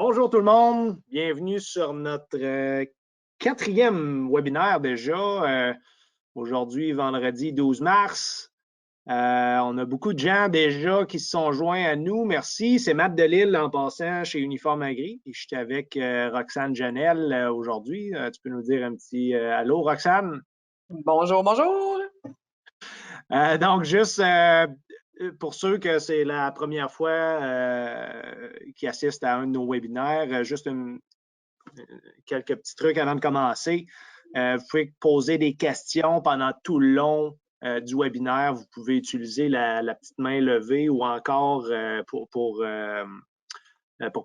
Bonjour tout le monde, bienvenue sur notre quatrième webinaire déjà. Aujourd'hui, vendredi 12 mars. On a beaucoup de gens déjà qui se sont joints à nous. Merci. C'est Matt Delille en passant chez Uniforme Agri. Et je suis avec Roxane Janel aujourd'hui. Tu peux nous dire un petit allô, Roxane? Bonjour, bonjour! Donc, juste pour ceux que c'est la première fois qui assistent à un de nos webinaires, juste quelques petits trucs avant de commencer. Vous pouvez poser des questions pendant tout le long du webinaire. Vous pouvez utiliser la petite main levée ou encore pour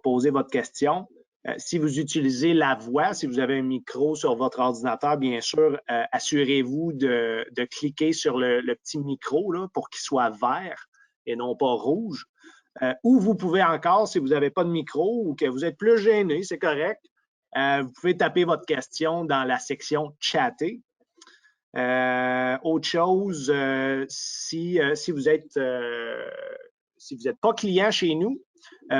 poser votre question. Si vous utilisez la voix, si vous avez un micro sur votre ordinateur, bien sûr, assurez-vous de cliquer sur le petit micro là, pour qu'il soit vert et non pas rouge. Ou vous pouvez encore, si vous n'avez pas de micro ou que vous êtes plus gêné, c'est correct, vous pouvez taper votre question dans la section « Chatter ». Autre chose, si vous n'êtes pas client chez nous,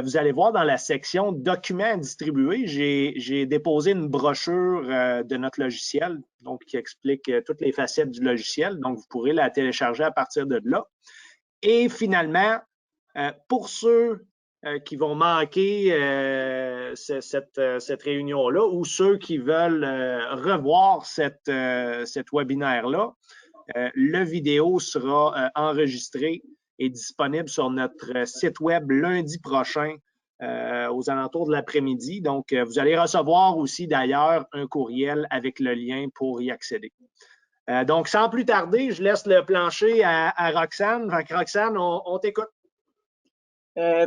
vous allez voir dans la section « Documents à distribuer », j'ai déposé une brochure de notre logiciel, donc qui explique toutes les facettes du logiciel. Donc, vous pourrez la télécharger à partir de là. Et finalement, pour ceux qui vont manquer cette réunion-là ou ceux qui veulent revoir cette webinaire-là, le vidéo sera enregistré et disponible sur notre site web lundi prochain aux alentours de l'après-midi. Donc, vous allez recevoir aussi d'ailleurs un courriel avec le lien pour y accéder. Donc, sans plus tarder, je laisse le plancher à Roxane. Donc, Roxane, on t'écoute.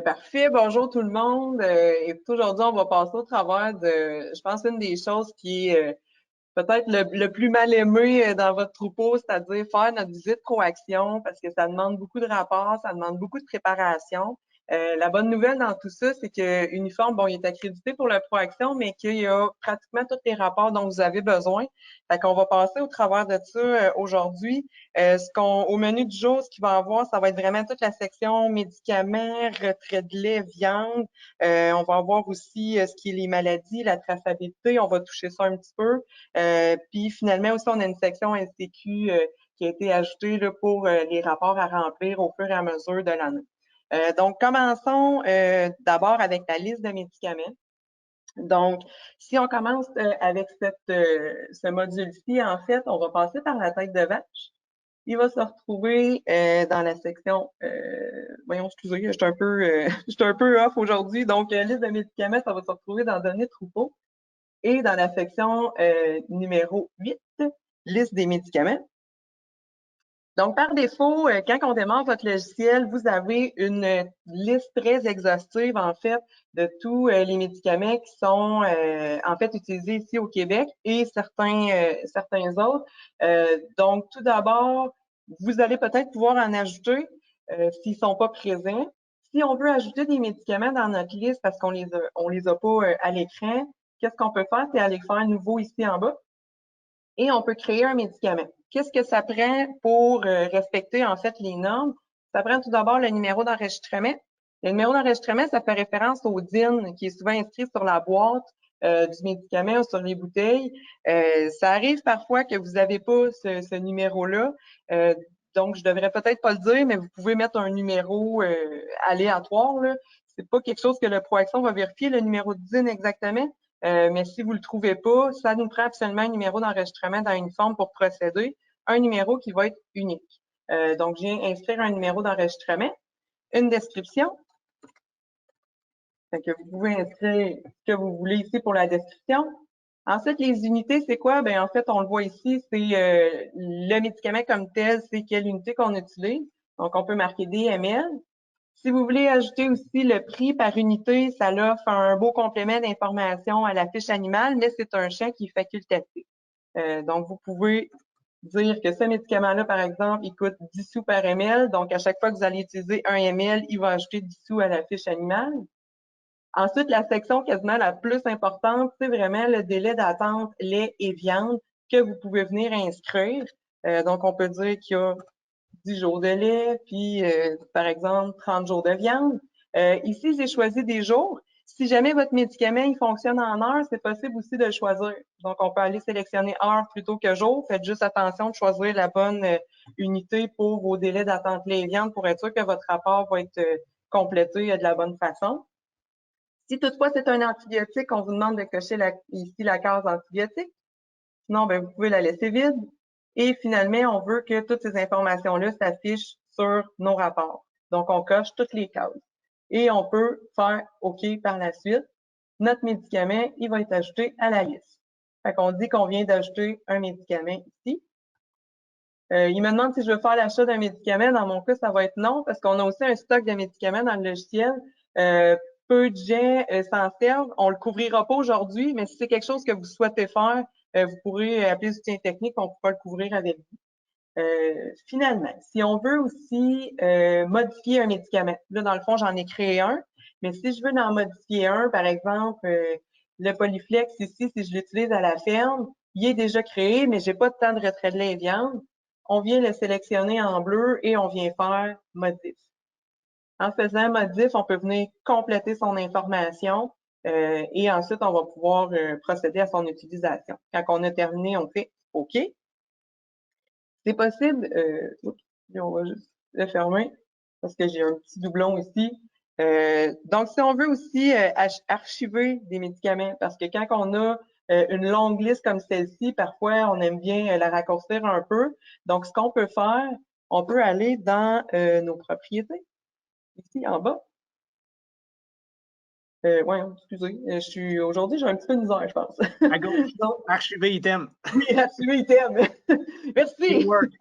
Parfait, bonjour tout le monde. Et aujourd'hui, on va passer au travers de, je pense, une des choses qui est peut-être le plus mal aimé dans votre troupeau, c'est-à-dire faire notre visite coaction, parce que ça demande beaucoup de rapports, ça demande beaucoup de préparation. La bonne nouvelle dans tout ça, c'est que Uniforme, bon, il est accrédité pour la proaction, mais qu'il y a pratiquement tous les rapports dont vous avez besoin. Fait qu'on va passer au travers de ça aujourd'hui. Au menu du jour, ce qu'il va y avoir, ça va être vraiment toute la section médicaments, retrait de lait, viande. On va avoir aussi ce qui est les maladies, la traçabilité. On va toucher ça un petit peu. Puis finalement aussi, on a une section NCQ qui a été ajoutée là, pour les rapports à remplir au fur et à mesure de l'année. Donc, commençons d'abord avec la liste de médicaments. Donc, si on commence avec ce module-ci, en fait, on va passer par la tête de vache. Il va se retrouver dans la section, voyons, excusez, je suis un peu off aujourd'hui. Donc, liste de médicaments, ça va se retrouver dans données troupeau. Et dans la section numéro 8, liste des médicaments. Donc, par défaut, quand on démarre votre logiciel, vous avez une liste très exhaustive, en fait, de tous les médicaments qui sont, en fait, utilisés ici au Québec et certains autres. Donc, tout d'abord, vous allez peut-être pouvoir en ajouter s'ils sont pas présents. Si on veut ajouter des médicaments dans notre liste parce qu'on les a pas à l'écran, qu'est-ce qu'on peut faire? C'est aller faire un nouveau ici en bas et on peut créer un médicament. Qu'est-ce que ça prend pour respecter en fait les normes? Ça prend tout d'abord le numéro d'enregistrement. Le numéro d'enregistrement, ça fait référence au DIN qui est souvent inscrit sur la boîte du médicament ou sur les bouteilles. Ça arrive parfois que vous n'avez pas ce numéro-là. Donc, je devrais peut-être pas le dire, mais vous pouvez mettre un numéro aléatoire. C'est pas quelque chose que le Proaction va vérifier, le numéro de DIN exactement. Mais si vous le trouvez pas, ça nous prend absolument un numéro d'enregistrement dans Uniforme pour procéder, un numéro qui va être unique. Donc, je viens inscrire un numéro d'enregistrement, une description. Fait que vous pouvez inscrire ce que vous voulez ici pour la description. Ensuite, les unités, c'est quoi? Ben, en fait, on le voit ici, c'est le médicament comme tel, c'est quelle unité qu'on utilise. Donc, on peut marquer DML. Si vous voulez ajouter aussi le prix par unité, ça offre un beau complément d'information à la fiche animale, mais c'est un champ qui est facultatif. Donc, vous pouvez dire que ce médicament-là, par exemple, il coûte 10 sous par ml. Donc, à chaque fois que vous allez utiliser 1 ml, il va ajouter 10 sous à la fiche animale. Ensuite, la section quasiment la plus importante, c'est vraiment le délai d'attente lait et viande que vous pouvez venir inscrire. Donc, on peut dire qu'il y a 10 jours de lait, puis par exemple 30 jours de viande. Ici, j'ai choisi des jours. Si jamais votre médicament il fonctionne en heure, c'est possible aussi de le choisir. Donc, on peut aller sélectionner heure plutôt que jour. Faites juste attention de choisir la bonne unité pour vos délais d'attente léviande pour être sûr que votre rapport va être complété de la bonne façon. Si toutefois c'est un antibiotique, on vous demande de cocher ici la case antibiotique. Sinon, ben, vous pouvez la laisser vide. Et finalement, on veut que toutes ces informations-là s'affichent sur nos rapports. Donc, on coche toutes les cases. Et on peut faire OK par la suite. Notre médicament, il va être ajouté à la liste. Fait qu'on dit qu'on vient d'ajouter un médicament ici. Il me demande si je veux faire l'achat d'un médicament. Dans mon cas, ça va être non, parce qu'on a aussi un stock de médicaments dans le logiciel. Peu de gens s'en servent. On le couvrira pas aujourd'hui, mais si c'est quelque chose que vous souhaitez faire, vous pourrez appeler le soutien technique, on pourra le couvrir avec vous. Finalement, si on veut aussi modifier un médicament, là, dans le fond, j'en ai créé un, mais si je veux en modifier un, par exemple, le Polyflex ici, si je l'utilise à la ferme, il est déjà créé, mais j'ai pas de temps de retrait de lait et viande. On vient le sélectionner en bleu et on vient faire modif. En faisant modif, on peut venir compléter son information et ensuite, on va pouvoir procéder à son utilisation. Quand on a terminé, on fait OK. C'est possible, on va juste le fermer parce que j'ai un petit doublon ici. Donc, si on veut aussi archiver des médicaments, parce que quand on a une longue liste comme celle-ci, parfois, on aime bien la raccourcir un peu. Donc, ce qu'on peut faire, on peut aller dans nos propriétés, ici en bas. Ouais, excusez, aujourd'hui, j'ai un petit peu de misère, je pense. À gauche, Donc, archiver item. oui, archiver item. Merci. Teamwork.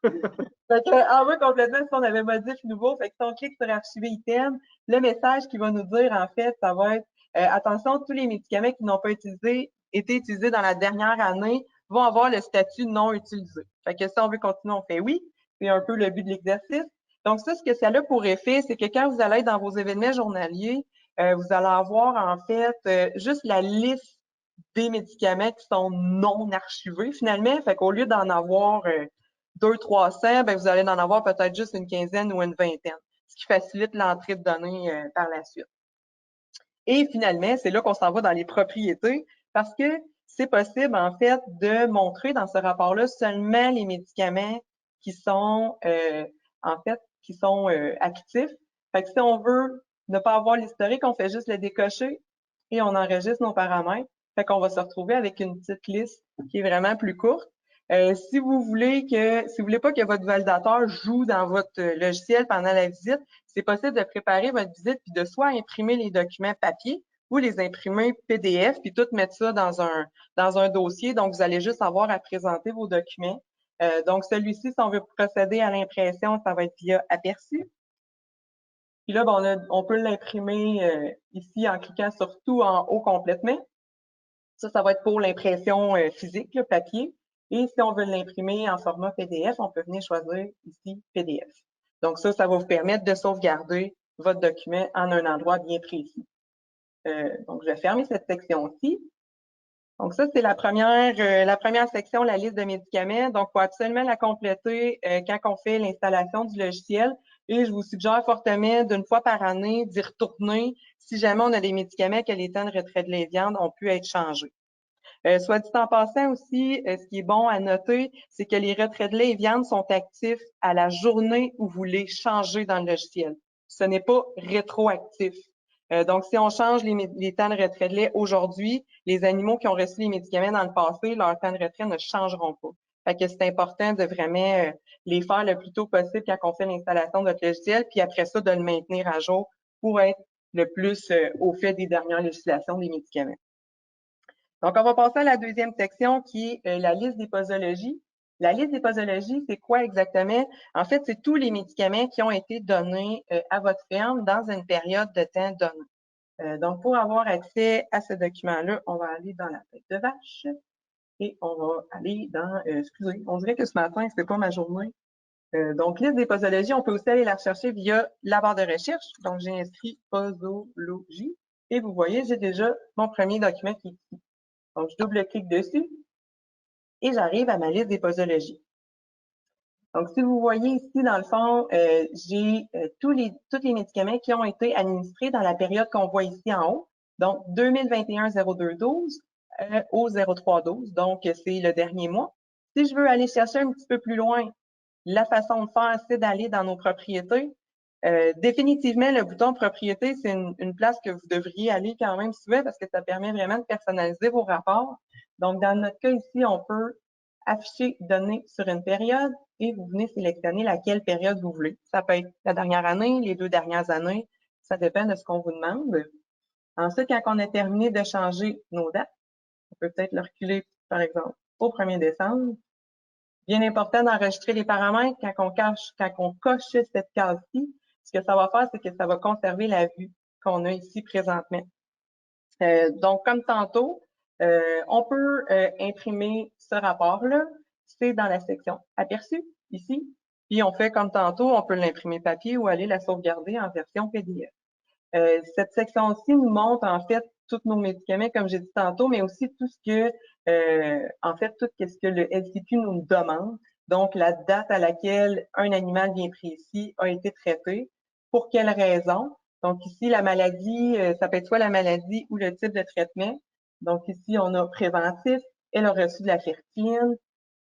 Fait que, en bas, complètement, si on avait modif nouveau, fait que si on clique sur archiver item, le message qui va nous dire, en fait, ça va être, attention, tous les médicaments qui n'ont pas été utilisés dans la dernière année vont avoir le statut non utilisé. Fait que si on veut continuer, on fait oui. C'est un peu le but de l'exercice. Donc ça, ce que ça a pour effet, c'est que quand vous allez être dans vos événements journaliers, vous allez avoir, en fait, juste la liste des médicaments qui sont non archivés, finalement. Fait qu'au lieu d'en avoir 200-300, ben, vous allez en avoir peut-être juste une quinzaine ou une vingtaine, ce qui facilite l'entrée de données par la suite. Et finalement, c'est là qu'on s'en va dans les propriétés parce que c'est possible, en fait, de montrer dans ce rapport-là seulement les médicaments qui sont, actifs. Fait que si on veut ne pas avoir l'historique, on fait juste le décocher et on enregistre nos paramètres. Fait qu'on va se retrouver avec une petite liste qui est vraiment plus courte. Si vous voulez pas que votre validateur joue dans votre logiciel pendant la visite, c'est possible de préparer votre visite puis de soit imprimer les documents papier ou les imprimer PDF puis tout mettre ça dans un dossier. Donc, vous allez juste avoir à présenter vos documents. Donc, celui-ci, si on veut procéder à l'impression, ça va être via aperçu. Puis là, ben, on peut l'imprimer ici en cliquant sur tout en haut complètement. Ça va être pour l'impression physique, le papier. Et si on veut l'imprimer en format PDF, on peut venir choisir ici PDF. Donc ça va vous permettre de sauvegarder votre document en un endroit bien précis. Donc, je vais fermer cette section-ci. Donc ça, c'est la première section, la liste de médicaments. Donc, il faut absolument la compléter quand on fait l'installation du logiciel. Et je vous suggère fortement d'une fois par année d'y retourner si jamais on a des médicaments que les temps de retrait de lait viande ont pu être changés. Soit dit en passant aussi, ce qui est bon à noter, c'est que les retraits de lait et viande sont actifs à la journée où vous les changez dans le logiciel. Ce n'est pas rétroactif. Donc, si on change les temps de retrait de lait aujourd'hui, les animaux qui ont reçu les médicaments dans le passé, leur temps de retrait ne changeront pas. Fait que c'est important de vraiment les faire le plus tôt possible quand on fait l'installation de notre logiciel, puis après ça, de le maintenir à jour pour être le plus au fait des dernières législations des médicaments. Donc, on va passer à la deuxième section qui est la liste des posologies. La liste des posologies, c'est quoi exactement? En fait, c'est tous les médicaments qui ont été donnés à votre ferme dans une période de temps donnée. Donc, pour avoir accès à ce document-là, on va aller dans la tête de vache et on va aller dans, excusez, on dirait que ce matin, c'était pas ma journée. Donc, liste des posologies, on peut aussi aller la rechercher via la barre de recherche. Donc, j'ai inscrit posologie et vous voyez, j'ai déjà mon premier document qui est ici. Donc, je double-clique dessus et j'arrive à ma liste des posologies. Donc, si vous voyez ici, dans le fond, j'ai tous les médicaments qui ont été administrés dans la période qu'on voit ici en haut. Donc, 2021-02-12 au 03-12, donc c'est le dernier mois. Si je veux aller chercher un petit peu plus loin, la façon de faire, c'est d'aller dans nos propriétés. Définitivement, le bouton propriété, c'est une place que vous devriez aller quand même souvent parce que ça permet vraiment de personnaliser vos rapports. Donc, dans notre cas ici, on peut afficher données sur une période et vous venez sélectionner laquelle période vous voulez. Ça peut être la dernière année, les 2 dernières années, ça dépend de ce qu'on vous demande. Ensuite, quand on a terminé de changer nos dates, on peut peut-être le reculer, par exemple, au 1er décembre. Bien important d'enregistrer les paramètres quand on coche cette case-ci. Ce que ça va faire, c'est que ça va conserver la vue qu'on a ici présentement. Donc, comme tantôt, on peut imprimer ce rapport-là. C'est dans la section Aperçu, ici. Puis, on fait comme tantôt, on peut l'imprimer papier ou aller la sauvegarder en version PDF. Cette section-ci nous montre, en fait, tous nos médicaments, comme j'ai dit tantôt, mais aussi tout ce que, en fait, tout ce que le LCQ nous demande. Donc, la date à laquelle un animal bien précis a été traité, pour quelle raison. Donc, ici, la maladie, ça peut être soit la maladie ou le type de traitement. Donc, ici, on a préventif, elle a reçu de la fertine.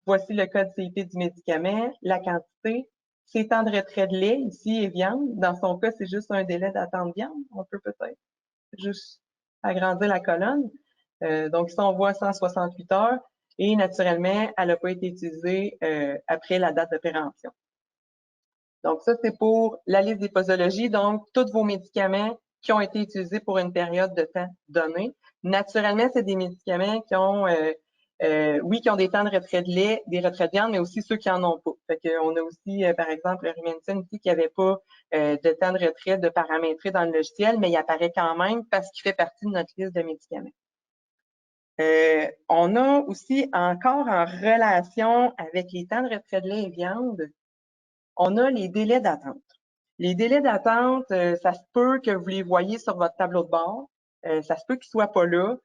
Voici le code CIP du médicament, la quantité, ses temps de retrait de lait, ici, et viande. Dans son cas, c'est juste un délai d'attente viande. On peut peut-être juste agrandir la colonne. Donc, ici, on voit 168 heures. Et naturellement, elle n'a pas été utilisée après la date de péremption. Donc, ça, c'est pour la liste des posologies. Donc, tous vos médicaments qui ont été utilisés pour une période de temps donnée. Naturellement, c'est des médicaments qui ont, oui, qui ont des temps de retrait de lait, des retraits de viande, mais aussi ceux qui en ont pas. Fait qu'on a aussi, par exemple, le Rumensin ici qui n'avait pas de temps de retrait de paramétrer dans le logiciel, mais il apparaît quand même parce qu'il fait partie de notre liste de médicaments. On a aussi encore en relation avec les temps de retrait de lait et viande, on a les délais d'attente. Les délais d'attente, ça se peut que vous les voyez sur votre tableau de bord. Ça se peut qu'ils soient pas là.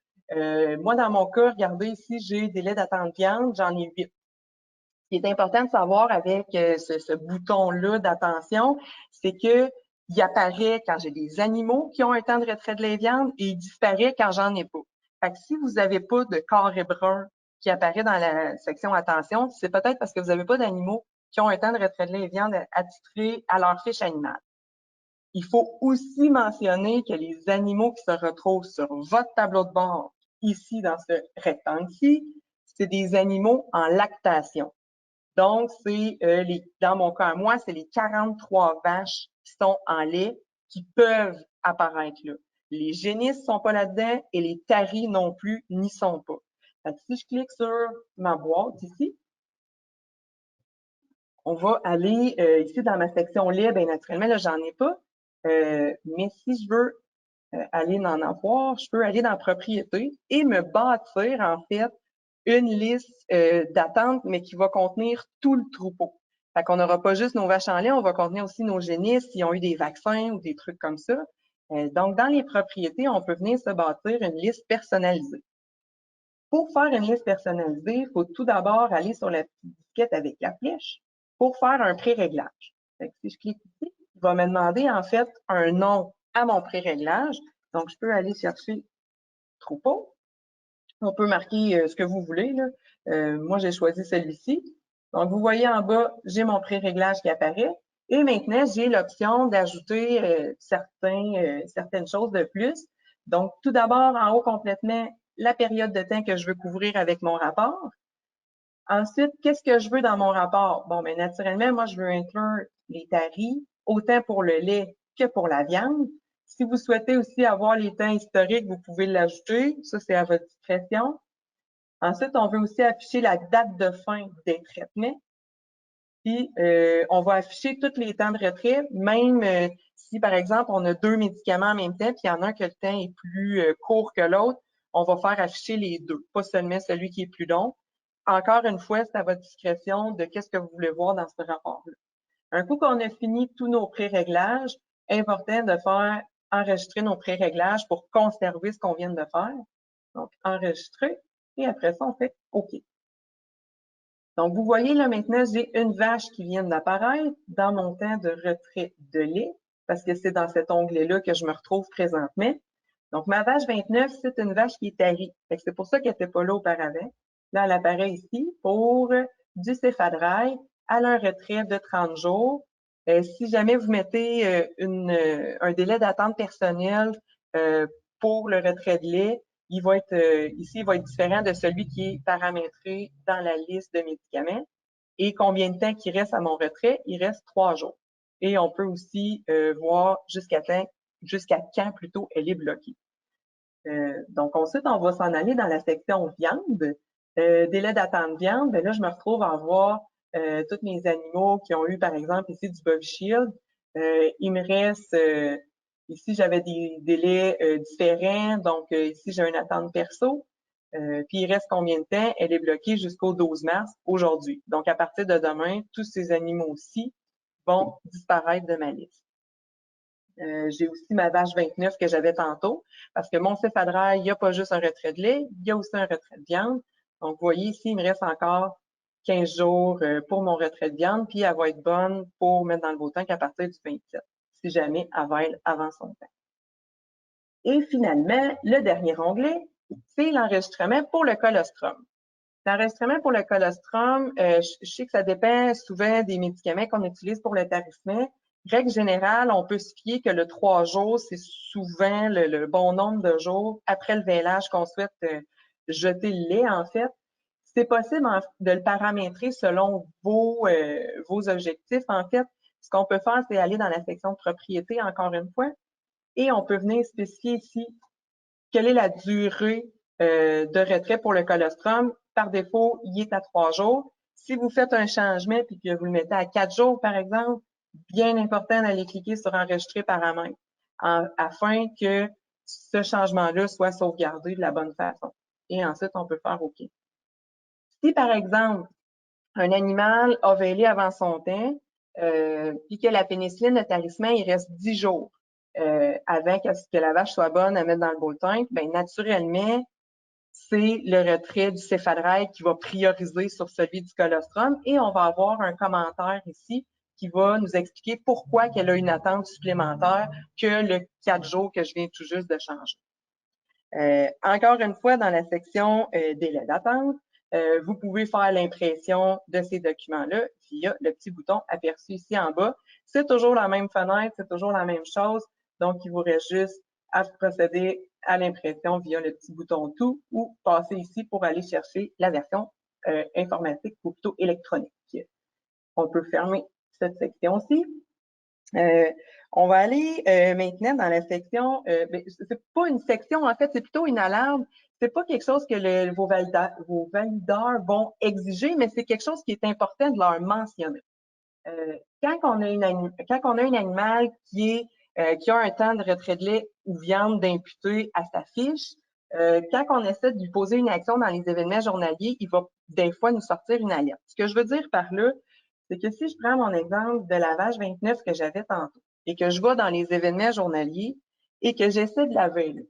Moi, dans mon cas, regardez ici, j'ai délai d'attente viande, j'en ai 8. Ce qui est important de savoir avec ce bouton-là d'attention, c'est que il apparaît quand j'ai des animaux qui ont un temps de retrait de lait viande et il disparaît quand j'en ai pas. Fait que si vous n'avez pas de carré brun qui apparaît dans la section attention, c'est peut-être parce que vous n'avez pas d'animaux qui ont un temps de retrait de lait et viande attitré à leur fiche animale. Il faut aussi mentionner que les animaux qui se retrouvent sur votre tableau de bord, ici dans ce rectangle-ci, c'est des animaux en lactation. Donc, c'est dans mon cas, moi, c'est les 43 vaches qui sont en lait qui peuvent apparaître là. Les génisses sont pas là-dedans et les taris non plus n'y sont pas. Fait que si je clique sur ma boîte ici, on va aller ici dans ma section lait, bien naturellement, là, j'en ai pas. Mais si je veux aller en avoir, je peux aller dans propriété et me bâtir, en fait, une liste d'attente, mais qui va contenir tout le troupeau. Fait qu'on n'aura pas juste nos vaches en lait, on va contenir aussi nos génisses, s'ils ont eu des vaccins ou des trucs comme ça. Donc, dans les propriétés, on peut venir se bâtir une liste personnalisée. Pour faire une liste personnalisée, il faut tout d'abord aller sur la petite étiquette avec la flèche pour faire un pré-réglage. Si je clique ici, il va me demander en fait un nom à mon pré-réglage. Donc, je peux aller chercher troupeau. On peut marquer ce que vous voulez, là. Moi, j'ai choisi celui-ci. Donc, vous voyez en bas, j'ai mon pré-réglage qui apparaît. Et maintenant, j'ai l'option d'ajouter certaines choses de plus. Donc, tout d'abord, en haut complètement, la période de temps que je veux couvrir avec mon rapport. Ensuite, qu'est-ce que je veux dans mon rapport? Bon, mais naturellement, moi, je veux inclure les taris, autant pour le lait que pour la viande. Si vous souhaitez aussi avoir les temps historiques, vous pouvez l'ajouter. Ça, c'est à votre discrétion. Ensuite, on veut aussi afficher la date de fin des traitements. Puis, on va afficher tous les temps de retrait, même si, par exemple, on a 2 médicaments en même temps, puis il y en a un que le temps est plus court que l'autre, on va faire afficher les deux, pas seulement celui qui est plus long. Encore une fois, c'est à votre discrétion de qu'est-ce que vous voulez voir dans ce rapport-là. Un coup qu'on a fini tous nos pré-réglages, important de faire enregistrer nos pré-réglages pour conserver ce qu'on vient de faire. Donc, enregistrer, et après ça, on fait OK. Donc, vous voyez là maintenant, j'ai une vache qui vient d'apparaître dans mon temps de retrait de lait, parce que c'est dans cet onglet-là que je me retrouve présentement. Donc, ma vache 29, c'est une vache qui est tarie. C'est pour ça qu'elle n'était pas là auparavant. Là, elle apparaît ici pour du céphadrail à un retrait de 30 jours. Si jamais vous mettez un délai d'attente personnel pour le retrait de lait, il va être différent de celui qui est paramétré dans la liste de médicaments. Et combien de temps qu'il reste à mon retrait? Il reste 3 jours. Et on peut aussi voir jusqu'à quand plutôt elle est bloquée. Donc ensuite, on va s'en aller dans la section viande. Délai d'attente viande, ben là, je me retrouve à voir tous mes animaux qui ont eu, par exemple, ici du Bovishield. Il me reste, ici, j'avais des délais différents. Donc, ici, j'ai une attente perso. Puis, il reste combien de temps? Elle est bloquée jusqu'au 12 mars, aujourd'hui. Donc, à partir de demain, tous ces animaux-ci vont disparaître de ma liste. J'ai aussi ma vache 29 que j'avais tantôt, parce que mon céphadrail, il n'y a pas juste un retrait de lait, il y a aussi un retrait de viande. Donc, vous voyez ici, il me reste encore 15 jours pour mon retrait de viande, puis elle va être bonne pour mettre dans le beau temps qu'à partir du 27, si jamais elle va être avant son temps. Et finalement, le dernier onglet, c'est l'enregistrement pour le colostrum. L'enregistrement pour le colostrum, je sais que ça dépend souvent des médicaments qu'on utilise pour le tarissement. Règle générale, on peut se fier que le 3 jours, c'est souvent le bon nombre de jours après le vêlage qu'on souhaite jeter le lait, en fait. C'est possible de le paramétrer selon vos objectifs. En fait, ce qu'on peut faire, c'est aller dans la section de propriété, encore une fois, et on peut venir spécifier ici quelle est la durée de retrait pour le colostrum. Par défaut, il est à 3 jours. Si vous faites un changement puis que vous le mettez à 4 jours, par exemple, bien important d'aller cliquer sur enregistrer paramètres afin que ce changement-là soit sauvegardé de la bonne façon. Et ensuite, on peut faire OK. Si, par exemple, un animal a vêlé avant son temps, puis que la pénicilline de tarissement, il reste 10 jours avant que la vache soit bonne à mettre dans le beau tank, bien, naturellement, c'est le retrait du céphadrail qui va prioriser sur celui du colostrum et on va avoir un commentaire ici qui va nous expliquer pourquoi qu'elle a une attente supplémentaire que le 4 jours que je viens tout juste de changer. Encore une fois, dans la section délai d'attente, vous pouvez faire l'impression de ces documents-là via le petit bouton aperçu ici en bas. C'est toujours la même fenêtre, c'est toujours la même chose. Donc, il vous reste juste à procéder à l'impression via le petit bouton tout ou passer ici pour aller chercher la version informatique ou plutôt électronique. On peut fermer cette section-ci. On va aller maintenant dans la section, c'est pas une section, en fait, c'est plutôt une alarme. C'est pas quelque chose que vos valideurs vont exiger, mais c'est quelque chose qui est important de leur mentionner. Quand on a un animal qui a un temps de retrait de lait ou viande d'imputer à sa fiche, quand on essaie de lui poser une action dans les événements journaliers, il va des fois nous sortir une alerte. Ce que je veux dire par là, c'est que si je prends mon exemple de la vache 29 que j'avais tantôt et que je vais dans les événements journaliers et que j'essaie de la vêler.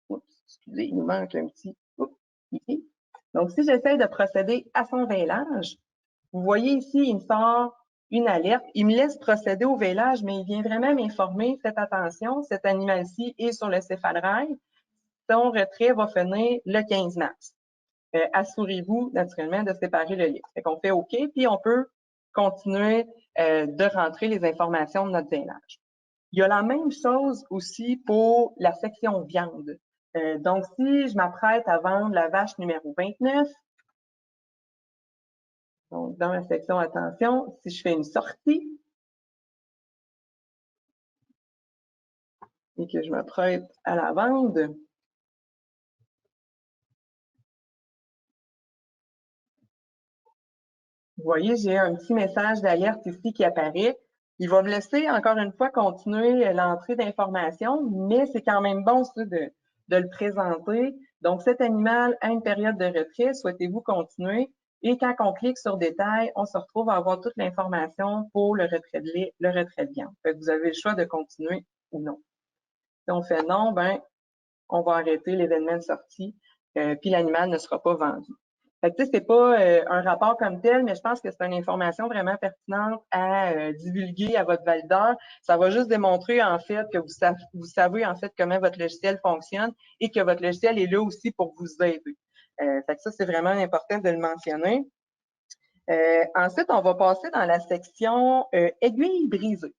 Oups, excusez, il nous manque un petit. Oups, ici. Donc, si j'essaie de procéder à son vêlage, vous voyez ici, il me sort une alerte. Il me laisse procéder au vêlage, mais il vient vraiment m'informer, faites attention, cet animal-ci est sur le céphadrail. Son retrait va finir le 15 mars. Assurez-vous, naturellement, de séparer le lait. Fait qu'on fait OK, puis on peut continuer de rentrer les informations de notre vêlage. Il y a la même chose aussi pour la section viande. Donc, si je m'apprête à vendre la vache numéro 29, donc dans la section attention, si je fais une sortie et que je m'apprête à la vendre, vous voyez, j'ai un petit message d'alerte ici qui apparaît. Il va me laisser, encore une fois, continuer l'entrée d'informations, mais c'est quand même bon ça, de le présenter. Donc, cet animal a une période de retrait. Souhaitez-vous continuer? Et quand on clique sur détail, on se retrouve à avoir toute l'information pour le retrait de lait, le retrait de viande. Fait que vous avez le choix de continuer ou non. Si on fait non, ben, on va arrêter l'événement de sortie, puis l'animal ne sera pas vendu. Fait que, tu sais, c'est pas un rapport comme tel, mais je pense que c'est une information vraiment pertinente à divulguer à votre valideur. Ça va juste démontrer, en fait, que vous savez, en fait, comment votre logiciel fonctionne et que votre logiciel est là aussi pour vous aider. Fait que ça, c'est vraiment important de le mentionner. Ensuite, on va passer dans la section aiguille brisée.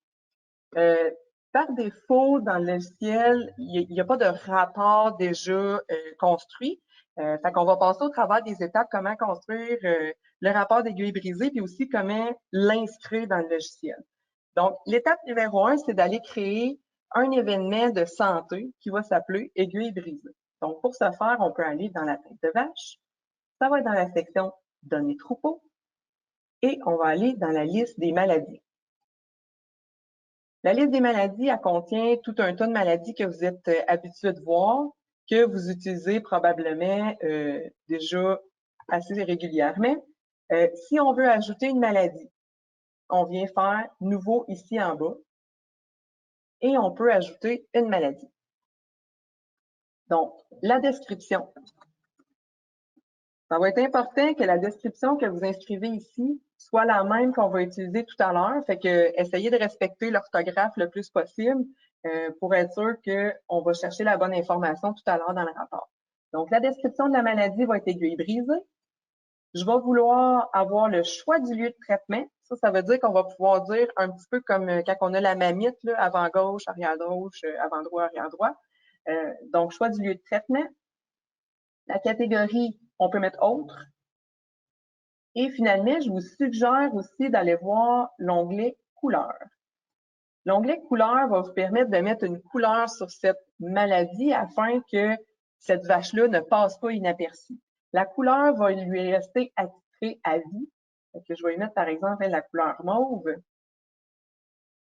Par défaut, dans le logiciel, il n'y a pas de rapport déjà construit. Fait qu'on va passer au travers des étapes, comment construire le rapport d'aiguille brisée, puis aussi comment l'inscrire dans le logiciel. Donc, l'étape numéro 1, c'est d'aller créer un événement de santé qui va s'appeler aiguille brisée. Donc, pour ce faire, on peut aller dans la tête de vache. Ça va être dans la section données troupeaux. Et on va aller dans la liste des maladies. La liste des maladies, elle contient tout un tas de maladies que vous êtes habitués de voir, que vous utilisez probablement déjà assez régulièrement. Si on veut ajouter une maladie, on vient faire « Nouveau » ici en bas et on peut ajouter une maladie. Donc, la description. Ça va être important que la description que vous inscrivez ici soit la même qu'on va utiliser tout à l'heure. Fait que essayez de respecter l'orthographe le plus possible pour être sûr qu'on va chercher la bonne information tout à l'heure dans le rapport. Donc, la description de la maladie va être aiguille brisée. Je vais vouloir avoir le choix du lieu de traitement. Ça veut dire qu'on va pouvoir dire un petit peu comme quand on a la mamite, là, avant gauche, arrière gauche, avant droit, arrière droit. Donc, choix du lieu de traitement. La catégorie, on peut mettre autre. Et finalement, je vous suggère aussi d'aller voir l'onglet couleur. L'onglet couleur va vous permettre de mettre une couleur sur cette maladie afin que cette vache-là ne passe pas inaperçue. La couleur va lui rester attitrée à vie. Donc, je vais y mettre par exemple la couleur mauve.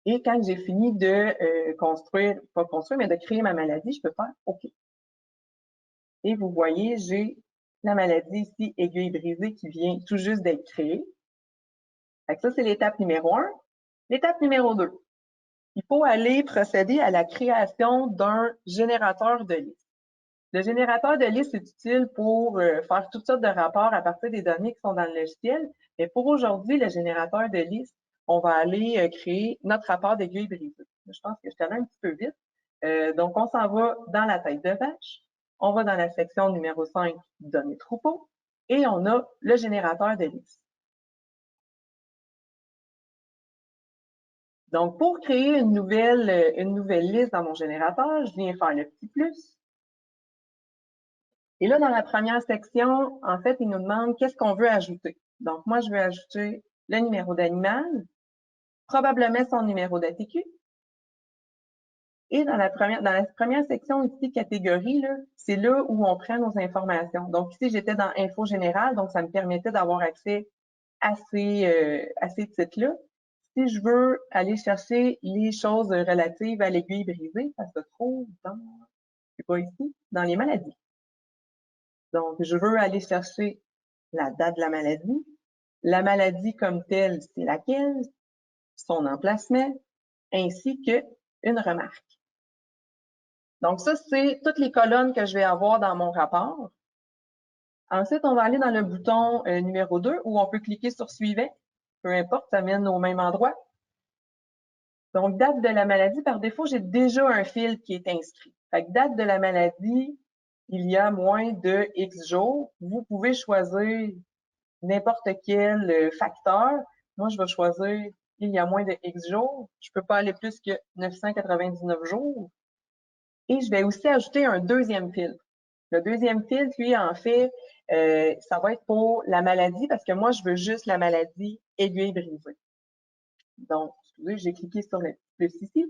Et quand j'ai fini de construire, pas construire, mais de créer ma maladie, je peux faire OK. Et vous voyez, j'ai la maladie ici, aiguille brisée, qui vient tout juste d'être créée. Fait que ça, c'est l'étape numéro 1. L'étape numéro 2. Il faut aller procéder à la création d'un générateur de liste. Le générateur de liste est utile pour faire toutes sortes de rapports à partir des données qui sont dans le logiciel. Mais pour aujourd'hui, le générateur de liste, on va aller créer notre rapport d'aiguille brisée. Je pense que je suis allée un petit peu vite. Donc, on s'en va dans la tête de vache. On va dans la section numéro 5, données troupeaux. Et on a le générateur de liste. Donc, pour créer une nouvelle liste dans mon générateur, je viens faire le petit plus. Et là, dans la première section, en fait, il nous demande qu'est-ce qu'on veut ajouter. Donc, moi, je vais ajouter le numéro d'animal, probablement son numéro d'ATQ. Et dans la première section ici, catégorie, c'est là où on prend nos informations. Donc, ici, j'étais dans Info générale, donc ça me permettait d'avoir accès à ces titres-là. Si je veux aller chercher les choses relatives à l'aiguille brisée, ça se trouve dans, c'est pas ici, dans les maladies. Donc, je veux aller chercher la date de la maladie comme telle, c'est laquelle, son emplacement, ainsi qu'une remarque. Donc, ça, c'est toutes les colonnes que je vais avoir dans mon rapport. Ensuite, on va aller dans le bouton numéro 2 où on peut cliquer sur suivant. Peu importe, ça mène au même endroit. Donc, date de la maladie, par défaut, j'ai déjà un fil qui est inscrit. Fait que date de la maladie, il y a moins de X jours. Vous pouvez choisir n'importe quel facteur. Moi, je vais choisir il y a moins de X jours. Je peux pas aller plus que 999 jours. Et je vais aussi ajouter un deuxième filtre. Le deuxième filtre, lui, en fait, ça va être pour la maladie parce que moi, je veux juste la maladie aiguille brisée. Donc, j'ai cliqué sur le plus ici.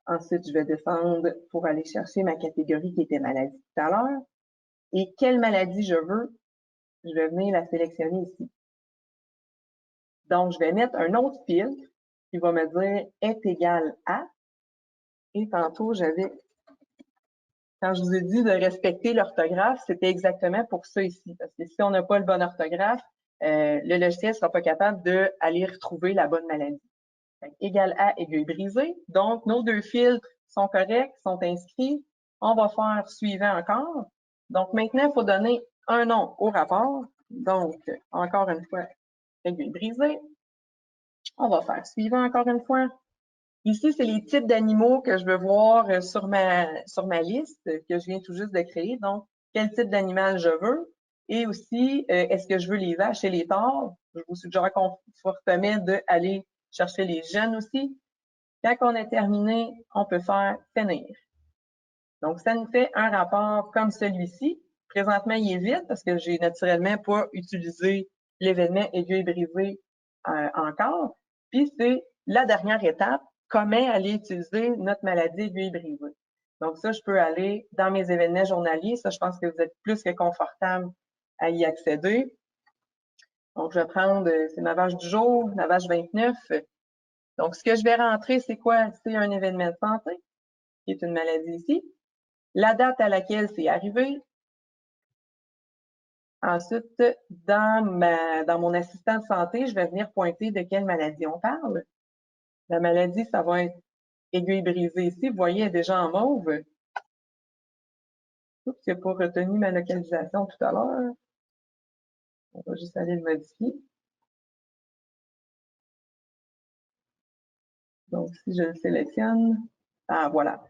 Ensuite, je vais descendre pour aller chercher ma catégorie qui était maladie tout à l'heure. Et quelle maladie je veux, je vais venir la sélectionner ici. Donc, je vais mettre un autre filtre qui va me dire est égal à. Et tantôt, quand je vous ai dit de respecter l'orthographe, c'était exactement pour ça ici. Parce que si on n'a pas le bon orthographe, le logiciel ne sera pas capable d'aller retrouver la bonne maladie. Égal à aiguille brisée. Donc, nos deux filtres sont corrects, sont inscrits. On va faire suivant encore. Donc, maintenant, il faut donner un nom au rapport. Donc, encore une fois, aiguille brisée. On va faire suivant encore une fois. Ici, c'est les types d'animaux que je veux voir sur ma liste que je viens tout juste de créer. Donc, quel type d'animal je veux et aussi, est-ce que je veux les vaches et les taures? Je vous suggère fortement d'aller chercher les jeunes aussi. Quand on a terminé, on peut faire finir. Donc, ça nous fait un rapport comme celui-ci. Présentement, il est vide parce que j'ai naturellement pas utilisé l'événement aiguille brisée encore. Puis, c'est la dernière étape, comment aller utiliser notre maladie aiguille brisée. Donc, ça, je peux aller dans mes événements journaliers. Ça, je pense que vous êtes plus que confortable à y accéder. Donc, je vais prendre, c'est ma vache du jour, ma vache 29. Donc, ce que je vais rentrer, c'est quoi? C'est un événement de santé, qui est une maladie ici. La date à laquelle c'est arrivé. Ensuite, dans mon assistant de santé, je vais venir pointer de quelle maladie on parle. La maladie, ça va être aiguille brisée ici. Vous voyez, elle est déjà en mauve. Oups, il n'a pas retenu ma localisation tout à l'heure. On va juste aller le modifier. Donc, si je le sélectionne, ah, voilà.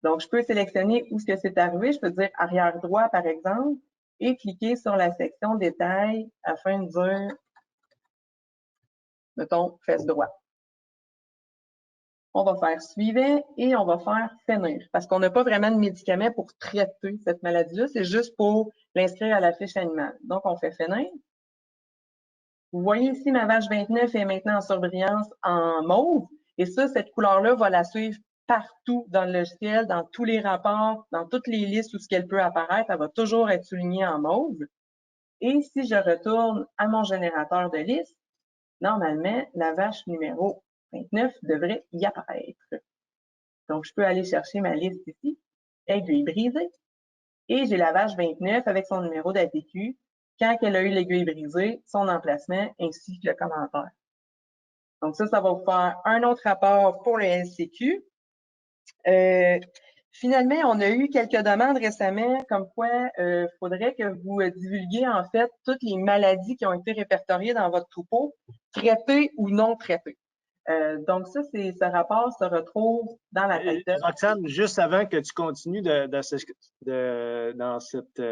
Donc, je peux sélectionner où ce que c'est arrivé. Je peux dire arrière droit, par exemple, et cliquer sur la section détails afin de dire, mettons, fesse droit. On va faire suivant et on va faire finir parce qu'on n'a pas vraiment de médicaments pour traiter cette maladie-là. C'est juste pour l'inscrire à la fiche animale. Donc, on fait finir. Vous voyez ici, ma vache 29 est maintenant en surbrillance en mauve. Et ça, cette couleur-là va la suivre partout dans le logiciel, dans tous les rapports, dans toutes les listes où ce qu'elle peut apparaître. Elle va toujours être soulignée en mauve. Et si je retourne à mon générateur de liste, normalement, la vache numéro 29 devrait y apparaître. Donc, je peux aller chercher ma liste ici, aiguille brisée, et j'ai la vache 29 avec son numéro d'ATQ, quand elle a eu l'aiguille brisée, son emplacement, ainsi que le commentaire. Donc ça va vous faire un autre rapport pour le LCQ. Finalement, on a eu quelques demandes récemment comme quoi il faudrait que vous divulguiez en fait toutes les maladies qui ont été répertoriées dans votre troupeau, traitées ou non traitées. Donc ça, ce rapport se retrouve dans la tête d'œuvre. Roxane, juste avant que tu continues dans cet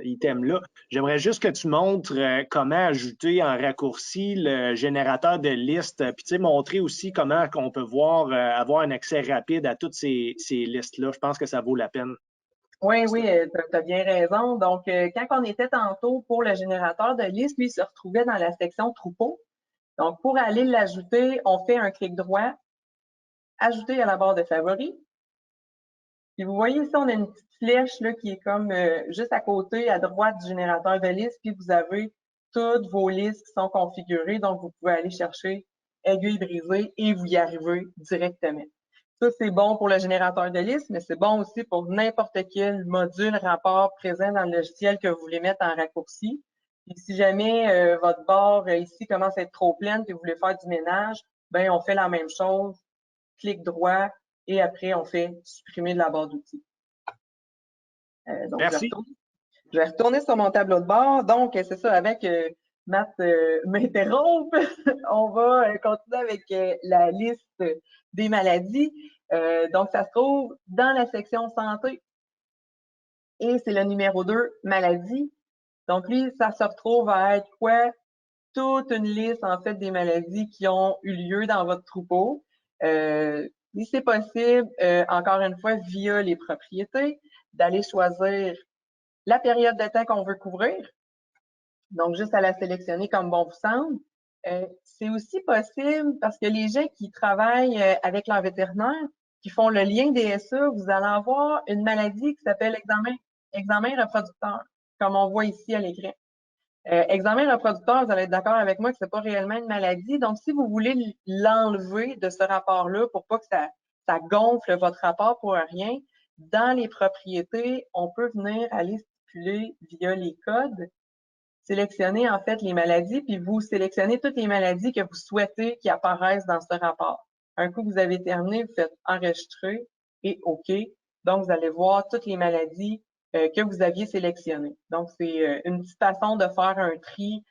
item-là, j'aimerais juste que tu montres comment ajouter en raccourci le générateur de listes, puis tu sais, montrer aussi comment on peut voir, avoir un accès rapide à toutes ces listes-là. Je pense que ça vaut la peine. Oui, oui, tu as bien raison. Donc, quand on était tantôt pour le générateur de liste, lui, il se retrouvait dans la section troupeau. Donc, pour aller l'ajouter, on fait un clic droit, ajouter à la barre de favoris. Puis vous voyez ici, on a une petite flèche là, qui est comme juste à côté, à droite du générateur de liste, puis vous avez toutes vos listes qui sont configurées. Donc, vous pouvez aller chercher aiguille brisée et vous y arrivez directement. Ça, c'est bon pour le générateur de liste, mais c'est bon aussi pour n'importe quel module rapport présent dans le logiciel que vous voulez mettre en raccourci. Et si jamais votre barre ici commence à être trop pleine et vous voulez faire du ménage, ben on fait la même chose, clic droit, et après on fait supprimer de la barre d'outils. Donc, Merci. je vais retourner sur mon tableau de bord. Donc, c'est ça, avec Matt m'interrompt, on va continuer avec la liste des maladies. Donc, ça se trouve dans la section santé et c'est le numéro 2, maladie. Donc, lui, ça se retrouve à être quoi? Toute une liste, en fait, des maladies qui ont eu lieu dans votre troupeau. Si c'est possible, encore une fois, via les propriétés, d'aller choisir la période de temps qu'on veut couvrir. Donc, juste à la sélectionner comme bon vous semble. C'est aussi possible parce que les gens qui travaillent avec leur vétérinaire, qui font le lien DSA, vous allez avoir une maladie qui s'appelle examen reproducteur, comme on voit ici à l'écran. Examen reproducteur, vous allez être d'accord avec moi que c'est pas réellement une maladie. Donc, si vous voulez l'enlever de ce rapport-là pour pas que ça gonfle votre rapport pour rien, dans les propriétés, on peut venir aller stipuler via les codes, sélectionner en fait les maladies, puis vous sélectionnez toutes les maladies que vous souhaitez qui apparaissent dans ce rapport. Un coup que vous avez terminé, vous faites enregistrer et OK. Donc, vous allez voir toutes les maladies que vous aviez sélectionné. Donc, c'est une petite façon de faire un tri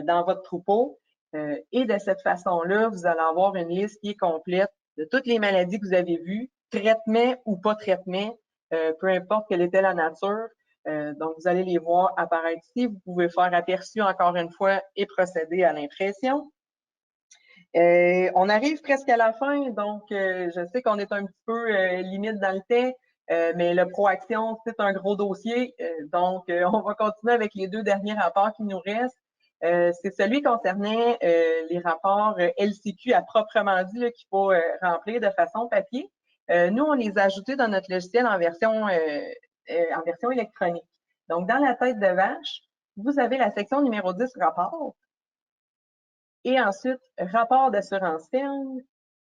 dans votre troupeau. Et de cette façon-là, vous allez avoir une liste qui est complète de toutes les maladies que vous avez vues, traitement ou pas traitement, peu importe quelle était la nature. Donc, vous allez les voir apparaître ici. Vous pouvez faire aperçu encore une fois et procéder à l'impression. On arrive presque à la fin, donc je sais qu'on est un petit peu limite dans le temps, mais le Proaction, c'est un gros dossier. Donc, on va continuer avec les 2 derniers rapports qui nous restent. C'est celui concernant les rapports LCQ à proprement dit qu'il faut remplir de façon papier. Nous, on les a ajoutés dans notre logiciel en version électronique. Donc, dans la tête de vache, vous avez la section numéro 10, rapport. Et ensuite, rapport d'assurance ferme.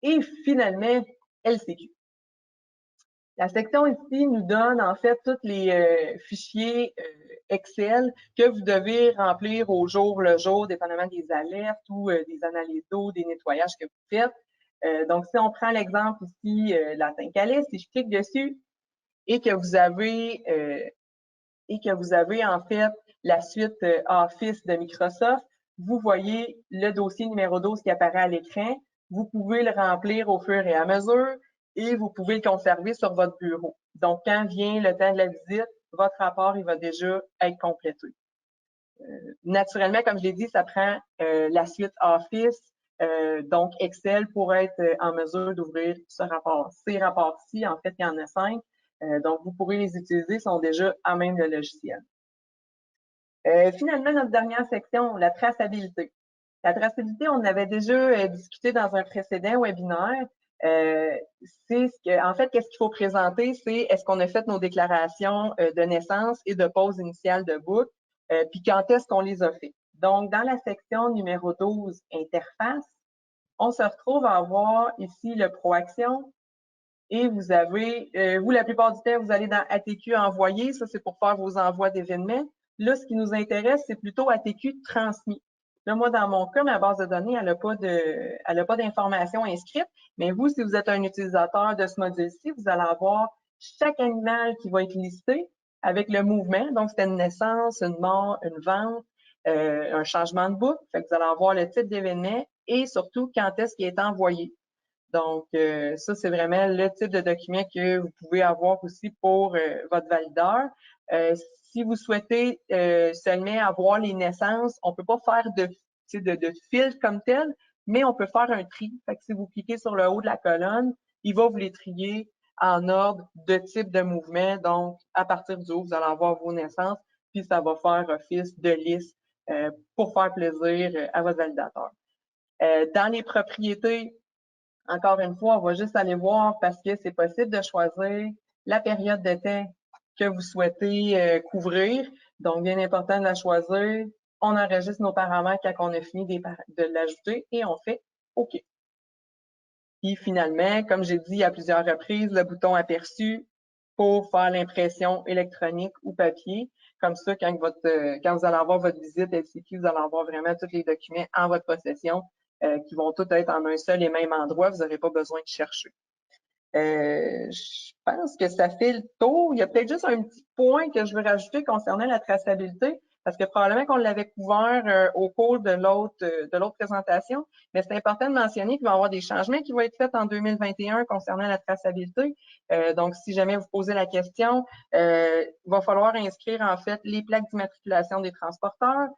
Et finalement, LCQ. La section ici nous donne en fait tous les fichiers Excel que vous devez remplir au jour le jour, dépendamment des alertes ou des analyses d'eau, des nettoyages que vous faites. Donc, si on prend l'exemple ici, la Tincalis, si je clique dessus et que vous avez en fait la suite Office de Microsoft, vous voyez le dossier numéro 12 qui apparaît à l'écran. Vous pouvez le remplir au fur et à mesure et vous pouvez le conserver sur votre bureau. Donc, quand vient le temps de la visite, votre rapport, il va déjà être complété. Naturellement, comme je l'ai dit, ça prend la suite Office, donc Excel, pour être en mesure d'ouvrir ce rapport. Ces rapports-ci, en fait, il y en a 5. Donc, vous pourrez les utiliser, ils sont déjà à même le logiciel. Finalement, notre dernière section, la traçabilité. La traçabilité, on en avait déjà discuté dans un précédent webinaire. C'est en fait, qu'est-ce qu'il faut présenter, c'est est-ce qu'on a fait nos déclarations de naissance et de pause initiale de boucle, puis quand est-ce qu'on les a fait. Donc, dans la section numéro 12, interface, on se retrouve à avoir ici le Proaction. Et vous avez, vous, la plupart du temps, vous allez dans ATQ envoyer. Ça, c'est pour faire vos envois d'événements. Là, ce qui nous intéresse, c'est plutôt ATQ transmis. Là, moi, dans mon cas, ma base de données, elle n'a pas d'informations inscrites. Mais vous, si vous êtes un utilisateur de ce module-ci, vous allez avoir chaque animal qui va être listé avec le mouvement. Donc, c'est une naissance, une mort, une vente, un changement de boucle. Fait que vous allez avoir le type d'événement et surtout quand est-ce qu'il est envoyé. Donc, ça, c'est vraiment le type de document que vous pouvez avoir aussi pour votre valideur. Si vous souhaitez seulement avoir les naissances, on peut pas faire de filtre comme tel, mais on peut faire un tri. Fait que si vous cliquez sur le haut de la colonne, il va vous les trier en ordre de type de mouvement. Donc, à partir du haut, vous allez avoir vos naissances, puis ça va faire office de liste pour faire plaisir à votre validateur. Dans les propriétés, encore une fois, on va juste aller voir parce que c'est possible de choisir la période de temps que vous souhaitez couvrir. Donc, bien important de la choisir. On enregistre nos paramètres quand on a fini de l'ajouter et on fait OK. Puis finalement, comme j'ai dit à plusieurs reprises, le bouton aperçu pour faire l'impression électronique ou papier. Comme ça, quand vous allez avoir votre visite LCQ, vous allez avoir vraiment tous les documents en votre possession qui vont tous être en un seul et même endroit. Vous n'aurez pas besoin de chercher. Je pense que ça fait le tour. Il y a peut-être juste un petit point que je veux rajouter concernant la traçabilité, parce que probablement qu'on l'avait couvert au cours de l'autre présentation, mais c'est important de mentionner qu'il va y avoir des changements qui vont être faits en 2021 concernant la traçabilité. Donc, si jamais vous posez la question, il va falloir inscrire en fait les plaques d'immatriculation des transporteurs.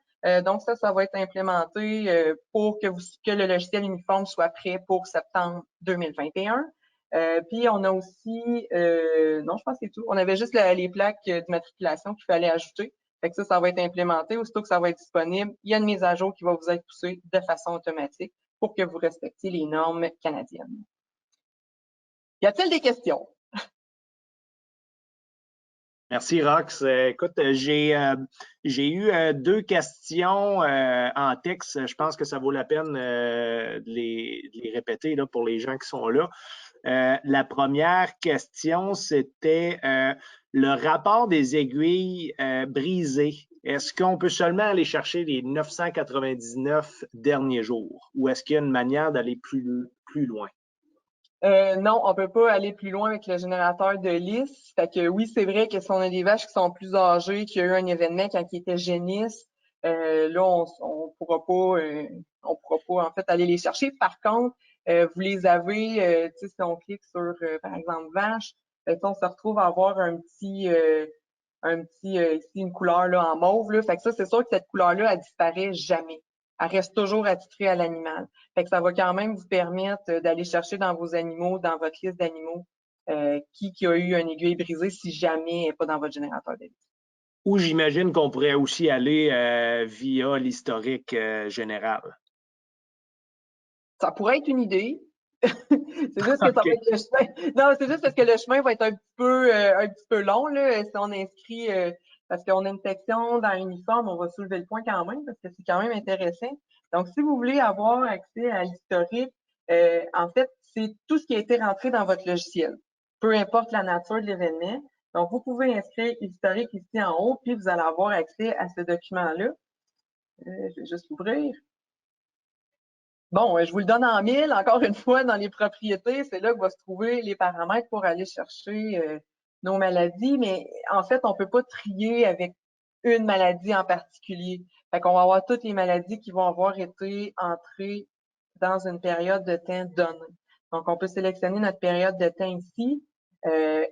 Donc, ça va être implémenté pour que le logiciel uniforme soit prêt pour septembre 2021. Puis, on a aussi, non, je pense que c'est tout. On avait juste les plaques d'immatriculation qu'il fallait ajouter. Fait que ça va être implémenté. Aussitôt que ça va être disponible, il y a une mise à jour qui va vous être poussée de façon automatique pour que vous respectiez les normes canadiennes. Y a-t-il des questions? Merci, Rox. Écoute, j'ai eu 2 questions en texte. Je pense que ça vaut la peine de les répéter là, pour les gens qui sont là. La première question, c'était le rapport des aiguilles brisées. Est-ce qu'on peut seulement aller chercher les 999 derniers jours ou est-ce qu'il y a une manière d'aller plus loin? Non, on peut pas aller plus loin avec le générateur de liste. Fait que oui, c'est vrai que si on a des vaches qui sont plus âgées, qui a eu un événement quand ils étaient génisses, là, on pourra pas en fait aller les chercher. Par contre, vous les avez, tu sais, si on clique sur, par exemple, vache, on se retrouve à avoir ici une couleur là en mauve là. Fait que ça, c'est sûr que cette couleur-là, elle disparaît jamais. Elle reste toujours attitrée à l'animal. Fait que ça va quand même vous permettre d'aller chercher dans vos animaux, dans votre liste d'animaux, qui a eu une aiguille brisée si jamais elle n'est pas dans votre générateur de liste. Ou j'imagine qu'on pourrait aussi aller via l'historique général. Ça pourrait être une idée. C'est juste que ça OK. va être le chemin. Non, c'est juste parce que le chemin va être un petit peu long, là. Si on inscrit, parce qu'on a une section dans l'uniforme, on va soulever le point quand même, parce que c'est quand même intéressant. Donc, si vous voulez avoir accès à l'historique, en fait, c'est tout ce qui a été rentré dans votre logiciel, peu importe la nature de l'événement. Donc, vous pouvez inscrire historique ici en haut, puis vous allez avoir accès à ce document-là. Je vais juste l'ouvrir. Bon, je vous le donne en mille. Encore une fois, dans les propriétés, c'est là que va se trouver les paramètres pour aller chercher nos maladies. Mais en fait, on peut pas trier avec une maladie en particulier. Fait qu'on va avoir toutes les maladies qui vont avoir été entrées dans une période de temps donnée. Donc, on peut sélectionner notre période de temps ici.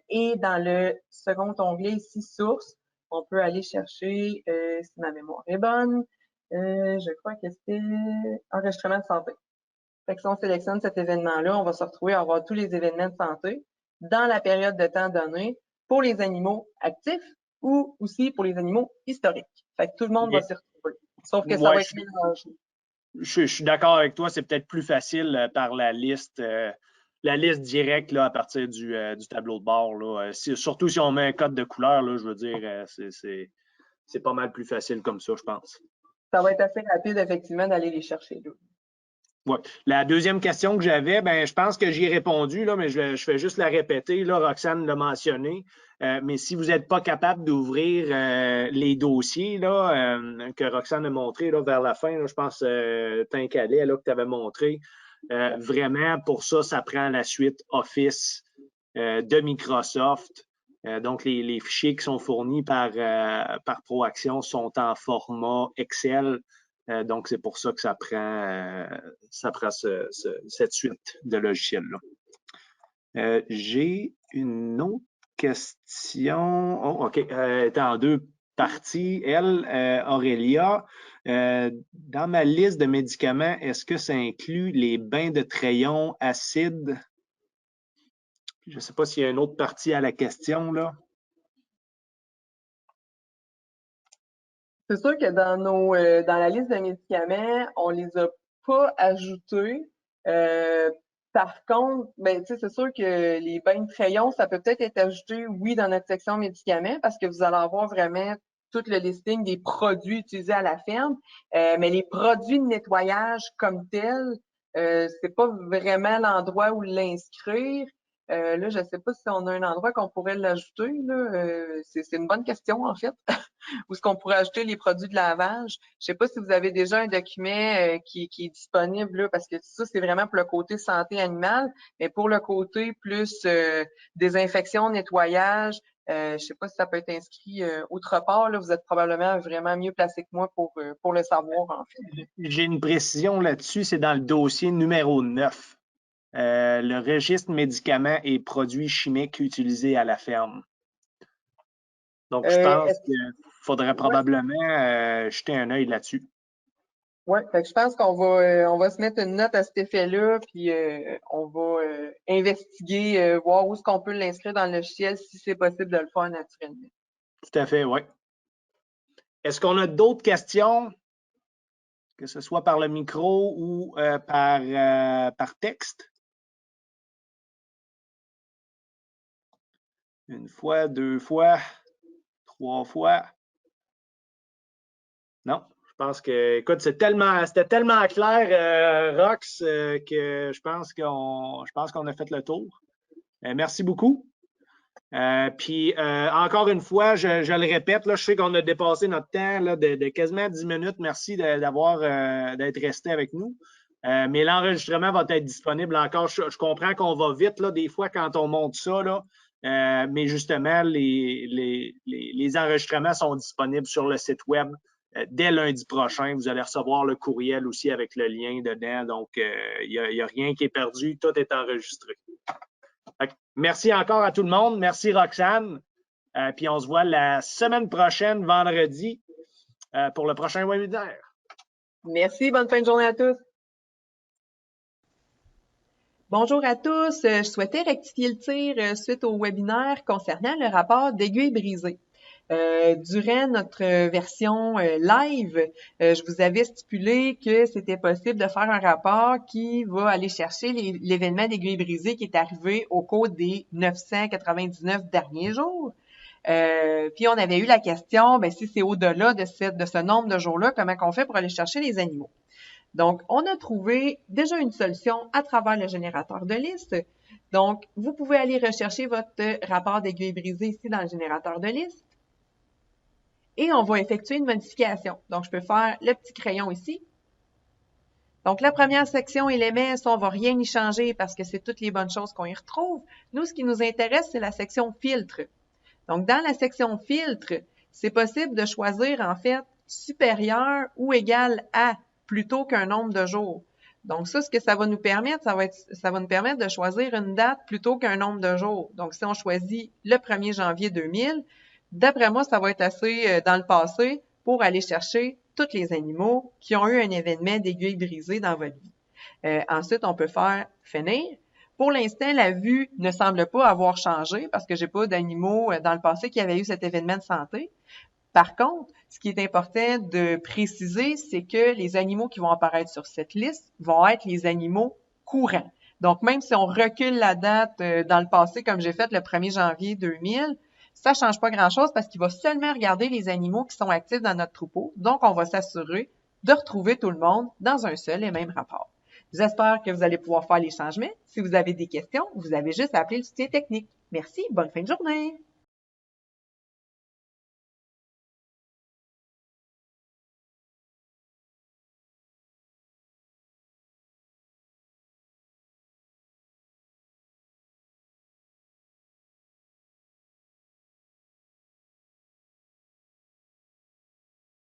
Et dans le second onglet ici, source, on peut aller chercher, si ma mémoire est bonne, je crois que c'est enregistrement de santé. Fait que si on sélectionne cet événement-là, on va se retrouver à avoir tous les événements de santé dans la période de temps donnée pour les animaux actifs ou aussi pour les animaux historiques. Fait que tout le monde va s'y retrouver. Sauf que ça Ouais, va être mélangé. je suis d'accord avec toi, c'est peut-être plus facile par la liste directe là, à partir du tableau de bord. Là. Surtout si on met un code de couleur, là, je veux dire, c'est pas mal plus facile comme ça, je pense. Ça va être assez rapide, effectivement, d'aller les chercher. Là. Ouais. La deuxième question que j'avais, ben, je pense que j'y ai répondu, là, mais je fais juste la répéter. Là, Roxane l'a mentionné. Mais si vous n'êtes pas capable d'ouvrir les dossiers là, que Roxane a montré là, vers la fin, là, je pense Tincalet là, que tu avais montré, vraiment, pour ça, ça prend la suite Office de Microsoft. Donc, les fichiers qui sont fournis par ProAction sont en format Excel. Donc, c'est pour ça que ça prend cette suite de logiciels-là. J'ai une autre question. Oh, OK. Elle est en deux parties. Elle, Aurélia, dans ma liste de médicaments, est-ce que ça inclut les bains de Trayon acides? Je ne sais pas s'il y a une autre partie à la question, là. C'est sûr que dans la liste de médicaments, on les a pas ajoutés. Par contre, ben, c'est sûr que les bains de crayon, ça peut peut-être être ajouté, oui, dans notre section médicaments, parce que vous allez avoir vraiment tout le listing des produits utilisés à la ferme. Mais les produits de nettoyage comme tels, c'est pas vraiment l'endroit où l'inscrire. Là, je sais pas si on a un endroit qu'on pourrait l'ajouter. C'est une bonne question, en fait. Où est-ce qu'on pourrait ajouter les produits de lavage. Je sais pas si vous avez déjà un document qui est disponible, là, parce que ça, c'est vraiment pour le côté santé animale, mais pour le côté plus désinfection, nettoyage, je sais pas si ça peut être inscrit autre part. Là, vous êtes probablement vraiment mieux placé que moi pour le savoir, en fait. J'ai une précision là-dessus, c'est dans le dossier numéro 9. Le registre médicaments et produits chimiques utilisés à la ferme. Donc, je pense qu'il faudrait probablement jeter un œil là-dessus. Oui, je pense on va se mettre une note à cet effet-là, puis on va investiguer, voir où est-ce qu'on peut l'inscrire dans le logiciel si c'est possible de le faire naturellement. Tout à fait, oui. Est-ce qu'on a d'autres questions, que ce soit par le micro ou par texte? Une fois, deux fois, trois fois. Non, je pense que, écoute, c'était tellement clair, Rox, que je pense qu'on a fait le tour. Merci beaucoup. Puis, encore une fois, je le répète, là, je sais qu'on a dépassé notre temps là, de quasiment 10 minutes. Merci d'être resté avec nous. Mais l'enregistrement va être disponible encore. Je comprends qu'on va vite là, des fois quand on monte ça, là, mais justement, les enregistrements sont disponibles sur le site web dès lundi prochain. Vous allez recevoir le courriel aussi avec le lien dedans. Donc, il n'y a rien qui est perdu. Tout est enregistré. Merci encore à tout le monde. Merci Roxane. Puis on se voit la semaine prochaine, vendredi, pour le prochain webinaire. Merci, bonne fin de journée à tous. Bonjour à tous, je souhaitais rectifier le tir suite au webinaire concernant le rapport d'aiguille brisée. Durant notre version live, je vous avais stipulé que c'était possible de faire un rapport qui va aller chercher l'événement d'aiguille brisée qui est arrivé au cours des 999 derniers jours. Puis on avait eu la question, si c'est au-delà de ce nombre de jours-là, comment on fait pour aller chercher les animaux? Donc, on a trouvé déjà une solution à travers le générateur de liste. Donc, vous pouvez aller rechercher votre rapport d'aiguille brisée ici dans le générateur de liste. Et on va effectuer une modification. Donc, je peux faire le petit crayon ici. Donc, la première section éléments, ça, on va rien y changer parce que c'est toutes les bonnes choses qu'on y retrouve. Nous, ce qui nous intéresse, c'est la section filtre. Donc, dans la section filtre, c'est possible de choisir, en fait, supérieur ou égal à plutôt qu'un nombre de jours. Donc, ça, ce que ça va nous permettre, ça va nous permettre de choisir une date plutôt qu'un nombre de jours. Donc, si on choisit le 1er janvier 2000, d'après moi, ça va être assez dans le passé pour aller chercher tous les animaux qui ont eu un événement d'aiguille brisée dans votre vie. Ensuite, on peut faire finir. Pour l'instant, la vue ne semble pas avoir changé parce que j'ai pas d'animaux dans le passé qui avaient eu cet événement de santé. Par contre, ce qui est important de préciser, c'est que les animaux qui vont apparaître sur cette liste vont être les animaux courants. Donc, même si on recule la date dans le passé, comme j'ai fait le 1er janvier 2000, ça change pas grand-chose parce qu'il va seulement regarder les animaux qui sont actifs dans notre troupeau. Donc, on va s'assurer de retrouver tout le monde dans un seul et même rapport. J'espère que vous allez pouvoir faire les changements. Si vous avez des questions, vous avez juste à appeler le soutien technique. Merci, bonne fin de journée!